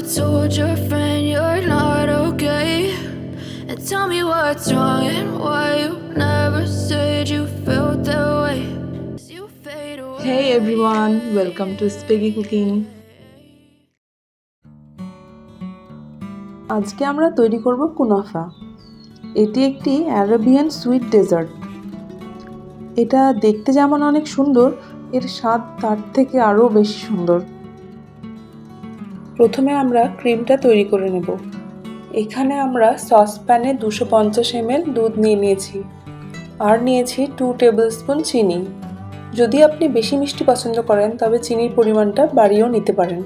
told your friend you're not okay? And tell me what's wrong and why you never said you felt that way. You fade away. Hey everyone, welcome to Spagy cooking. আজকে আমরা তৈরি করব কুনাফা। এটি একটি Arabian sweet dessert. এটা দেখতে যেমন অনেক সুন্দর, এর স্বাদ তার থেকে আরও বেশি সুন্দর। প্রথমে আমরা ক্রিমটা তৈরি করে নেব। এখানে আমরা সসপ্যানে 250 ml দুধ নিয়েছি আর নিয়েছি 2 টেবিলস্পুন চিনি। যদি আপনি বেশি মিষ্টি পছন্দ করেন তবে চিনির পরিমাণটা বাড়িয়েও নিতে পারেন।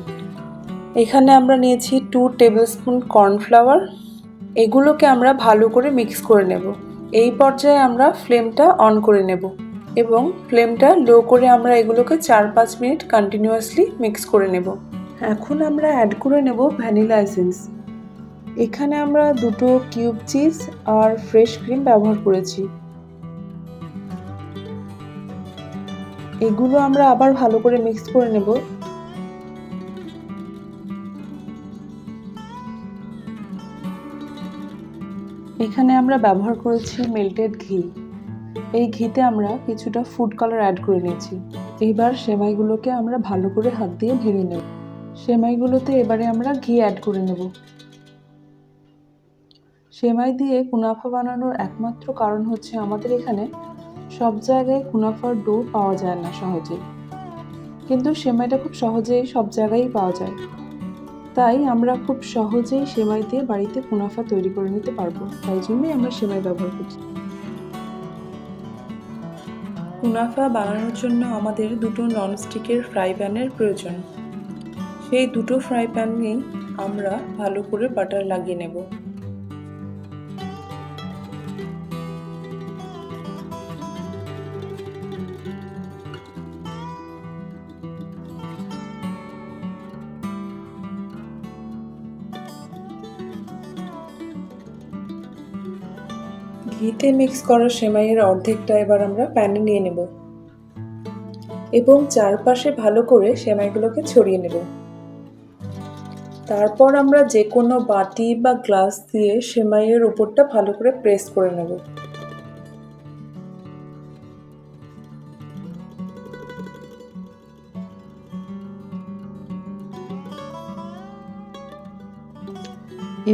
এখানে আমরা নিয়েছি 2 টেবিলস্পুন কর্নফ্লাওয়ার। এগুলোকে আমরা ভালো করে মিক্স করে নেব। এই পর্যায়ে আমরা ফ্লেমটা অন করে নেব এবং ফ্লেমটা লো করে আমরা এগুলোকে 4-5 মিনিট কন্টিনিউয়াসলি মিক্স করে নেব। এখন আমরা অ্যাড করে নেব ভ্যানিলা এসেন্স। এখানে আমরা 2 কিউব চিজ আর ফ্রেশ ক্রিম ব্যবহার করেছি। এগুলো আমরা আবার ভালো করে মিক্স করে নেব। এখানে আমরা ব্যবহার করেছি মেল্টেড ঘি। এই ঘিতে আমরা কিছুটা ফুড কালার অ্যাড করে নিয়েছি। এবার সেমাইগুলোকে আমরা ভালো করে হাত দিয়ে ভেঙে নেব। সেমাইগুলোতে এবারে আমরা ঘি অ্যাড করে নেব। সেমাই দিয়ে কুনাফা বানানোর একমাত্র কারণ হচ্ছে আমাদের এখানে সব জায়গায় কুনাফার ডো পাওয়া যায় না সহজেই, কিন্তু সেমাইটা খুব সহজেই সব জায়গায় পাওয়া যায়। তাই আমরা খুব সহজেই সেমাই দিয়ে বাড়িতে কুনাফা তৈরি করে নিতে পারবো, তাই জন্যই আমরা সেমাই ব্যবহার করছি। কুনাফা বানানোর জন্য আমাদের 2 ননস্টিকের ফ্রাই প্যানের প্রয়োজন। সেই 2 ফ্রাই প্যানেই আমরা ভালো করে বাটার লাগিয়ে নেব। ঘিতে মিক্স করা সেমাইয়ের অর্ধেকটা এবার আমরা প্যানে নিয়ে নেব এবং চারপাশে ভালো করে সেমাইগুলোকে ছড়িয়ে নেব। তারপর আমরা যে কোনো বাটি বা গ্লাস দিয়ে সেমাইয়ের উপরটা ভালো করে প্রেস করে নেব।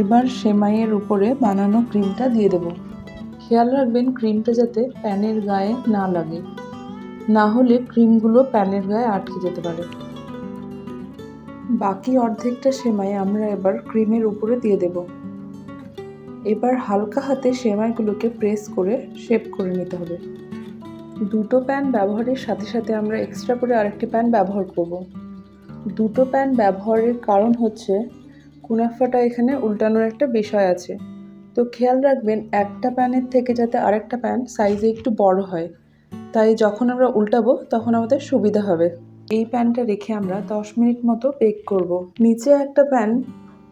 এবার সেমাইয়ের উপরে বানানো ক্রিমটা দিয়ে দেব। খেয়াল রাখবেন ক্রিমটা যাতে প্যানের গায়ে না লাগে, না হলে ক্রিমগুলো প্যানের গায়ে আটকে যেতে পারে। বাকি অর্ধেকটা সেমাই আমরা এবার ক্রিমের উপরে দিয়ে দেব। এবার হালকা হাতে সেমাইগুলোকে প্রেস করে শেপ করে নিতে হবে। 2 প্যান ব্যবহারের সাথে সাথে আমরা এক্সট্রা করে আরেকটি প্যান ব্যবহার করব। 2 প্যান ব্যবহারের কারণ হচ্ছে কুনাফাটা এখানে উল্টানোর একটা বিষয় আছে, তো খেয়াল রাখবেন একটা প্যানের থেকে যাতে আরেকটা প্যান সাইজে একটু বড় হয়, তাই যখন আমরা উল্টাবো তখন আমাদের সুবিধা হবে। এই প্যানটা রেখে আমরা 10 মিনিট মতো বেক করব। নিচে একটা প্যান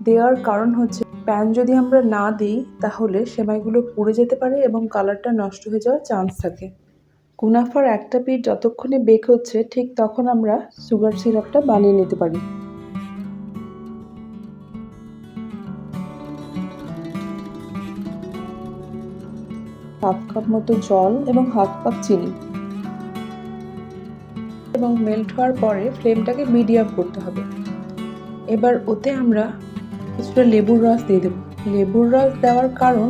দেওয়ার কারণ হচ্ছে প্যান যদি আমরা না দিই তাহলে সেমাইগুলো পুড়ে যেতে পারে এবং কালারটা নষ্ট হয়ে যাওয়ার চান্স থাকে। কুনাফার একটা পিঠ যতক্ষণে বেক হচ্ছে ঠিক তখন আমরা সুগার সিরাপটা বানিয়ে নিতে পারি। হাফ কাপ মতো জল এবং হাফ কাপ চিনি এবং মেল্ট হওয়ার পরে ফ্লেমটাকে মিডিয়াম করতে হবে। এবার ওতে আমরা কিছুটা লেবুর রস দিয়ে দেব। লেবুর রস দেওয়ার কারণ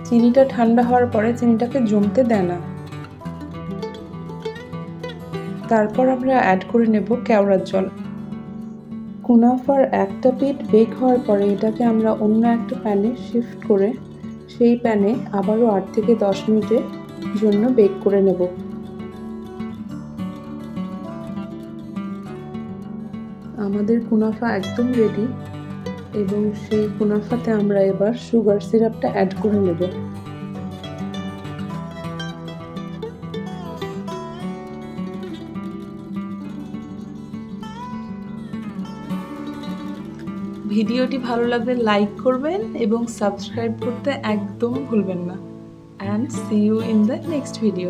চিনিটা ঠান্ডা হওয়ার পরে চিনিটাকে জমতে দেয় না। তারপর আমরা অ্যাড করে নেব কেওড়ার জল। কুনাফার একটা পিঠ বেক হওয়ার পরে এটাকে আমরা অন্য একটা প্যানে শিফট করে সেই প্যানে আবারও 8 থেকে 10 মিনিটের জন্য বেক করে নেব। আমাদের কুনাফা একদম রেডি এবং সেই কুনাফাতে আমরা এবার সুগার সিরাপটা অ্যাড করে নেব। ভিডিওটি ভালো লাগলে লাইক করবেন এবং সাবস্ক্রাইব করতে একদম ভুলবেন না। And see you in the next video.